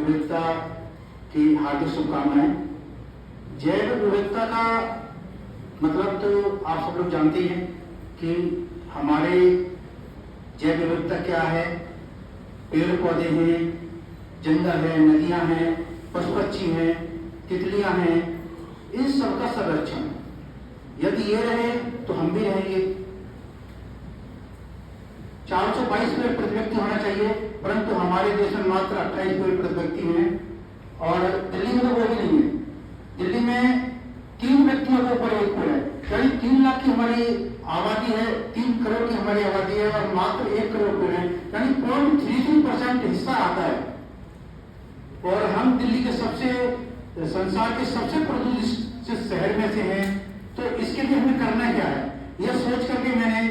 विविधता की हार्दिक शुभकामनाएं। जैव विविधता का मतलब तो आप सब लोग जानते हैं कि हमारे जैव विविधता क्या है। पेड़ पौधे हैं, जंगल है, नदियां हैं, पशु पक्षी हैं, तितलियां हैं, इन सबका संरक्षण। यदि ये रहे तो हम भी रहेंगे। 422 पेड़ प्रति व्यक्ति होना चाहिए, परंतु हमारे देश में मात्र 28 पेड़ प्रति व्यक्ति हैं। और दिल्ली में तो वो भी नहीं है। दिल्ली में 3 व्यक्तियों के ऊपर एक पेड़ है। यानी 3 लाख की हमारी आबादी है, 3 करोड़ की हमारी आबादी है और मात्र 1 करोड़ पेड़ है, यानी 0.33% हिस्सा आता है। और हम दिल्ली के संसार के सबसे प्रदूषित शहर में से हैं। तो इसके लिए हमें करना क्या है, यह सोच करके मैंने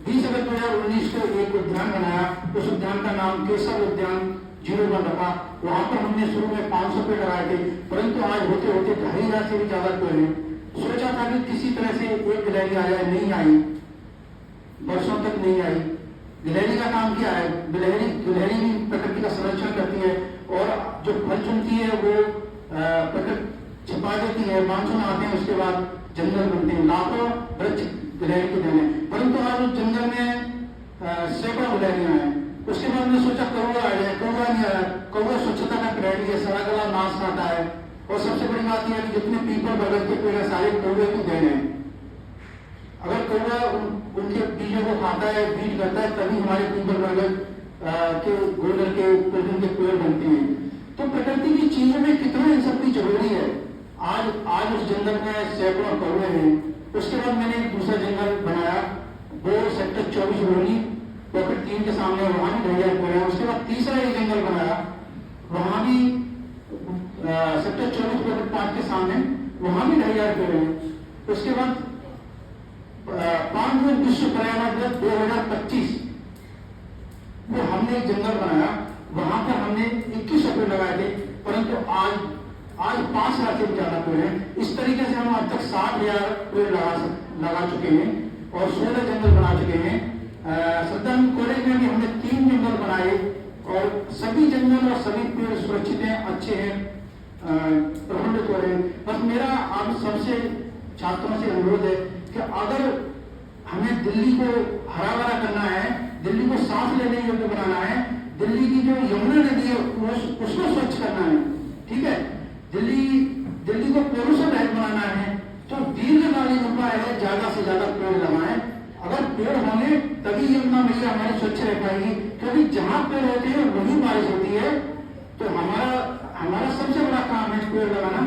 20 अगस्त 2019 को एक उद्यान बनाया। उस उद्यान का नाम केशव उद्यान 01 रखा। वहां पर हमने शुरू में 500 पेड़ लगाए थे, परंतु आज होते होते 2,500 से भी ज्यादा पेड़ हैं। सोचा था कि किसी तरह से एक गिलहरी आ जाए, नहीं आई, वर्षों तक नहीं आई। गिलहरी का काम क्या है, गिलहरी भी प्रकृति का संरक्षण करती है और जो फल चुनती है वो प्रकृति छिपा देती है। मानसून आते हैं, उसके बाद जंगल बनते हैं, लाखों वृक्ष गिलहरी के देने। परंतु आज उस जंगल में सैकड़ों गिलहरियां हैं। उसके बाद मैंने सोचा कौवा आ जाए, कौवा नहीं आया। कौवा स्वच्छता का खिलाड़ी है, सारा गला नाश खाता है। और सबसे बड़ी बात यह है कि जितने पीपल बरगद के पेड़ है सारे कौवे की देन है। अगर कौवा उनके बीजों को खाता है, बीज करता है, तभी हमारे पीपल बरगद के गोल्डन के पेड़ बनते हैं। तो प्रकृति की चीजों में कितना इन सब की जरूरी है। आज उस जंगल में सैकड़ों कौवे हैं। उसके बाद मैंने एक दूसरा जंगल बनाया, वो सेक्टर 24 रोली पॉकेट 3 के सामने, वहां भी 2,000 पेड़ है। उसके बाद तीसरा एक जंगल बनाया, वहां भी सेक्टर 24 पॉकेट 5 के सामने, वहां भी 2,000 पेड़ है। उसके बाद 5 विश्व पर्यावरण दिवस 2025 वो हमने एक जंगल बनाया, वहां पर हमने 2100 पेड़ लगाए थे, परंतु आज 5 लाख से भी ज्यादा पेड़ है। इस तरीके से हम अब तक 60,000 पेड़ लगा चुके हैं और 16 जंगल बना चुके हैं। सदानंद कॉलेज में भी हमने 3 जंगल बनाए और सभी जंगल और सभी पेड़ सुरक्षित हैं, अच्छे हैं, प्रफुल्लित हो रहे हैं। बस मेरा आप सबसे छात्रों से अनुरोध है कि अगर हमें दिल्ली को हरा भरा करना है, दिल्ली को सांस लेने योग्य बनाना है, दिल्ली की जो यमुना नदी है उसको स्वच्छ करना है, ठीक है, दिल्ली को प्रदूषण रहित बनाना है, तो दीर्घकालीन उपाय है ज्यादा से ज्यादा पेड़ लगाएं। अगर पेड़ होंगे तभी यमुना मैया हमारी स्वच्छ रह पाएगी, क्योंकि जहां पेड़ होते हैं वहीं बारिश होती है। तो हमारा सबसे बड़ा काम है पेड़ लगाना।